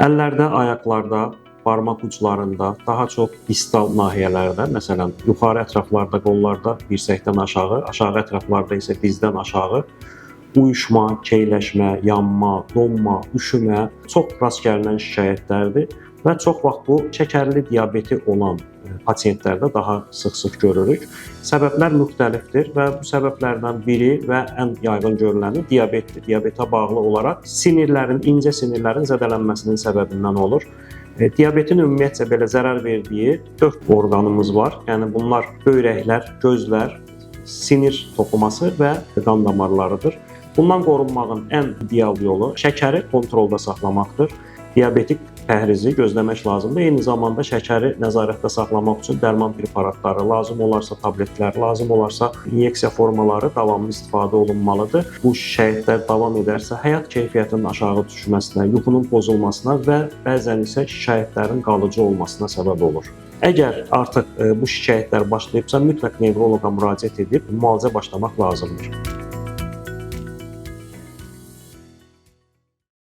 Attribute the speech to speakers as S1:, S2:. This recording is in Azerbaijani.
S1: Əllərdə, ayaqlarda, barmaq uclarında, daha çox distal nahiyələrdə, məsələn, yuxarı ətraflarda, qollarda dirsəkdən aşağı, aşağı ətraflarda isə dizdən aşağı uyuşma, keyləşmə, yanma, donma, üşümə çox rast gəlinən şikayətlərdir və çox vaxt bu şəkərli diabeti olan pasientlərdə daha sıx-sıx görürük. Səbəblər müxtəlifdir və bu səbəblərdən biri və ən yayğın görüləni diabetdir. Diabetə bağlı olaraq sinirlərin, incə sinirlərin zədələnməsinin səbəbindən olur. Diabetin ümumiyyətcə belə zərər verdiyi 4 orqanımız var. Yəni bunlar böyrəklər, gözlər, sinir toxuması və qan damarlarıdır. Bundan qorunmağın ən ideal yolu şəkəri kontrolda saxlamaqdır. Diabetik pəhrizi gözləmək lazımdır. Eyni zamanda şəkəri nəzarətdə saxlamaq üçün dərman preparatları, lazım olarsa tabletlər, lazım olarsa inyeksiya formaları davamlı istifadə olunmalıdır. Bu şikayətlər davam edərsə, həyat keyfiyyətinin aşağı düşməsinə, yuxunun pozulmasına və bəzən isə şikayətlərin qalıcı olmasına səbəb olur. Əgər artıq bu şikayətlər başlayıbsa, mütləq nevroloqa müraciət edib müalicə başlamaq lazımdır.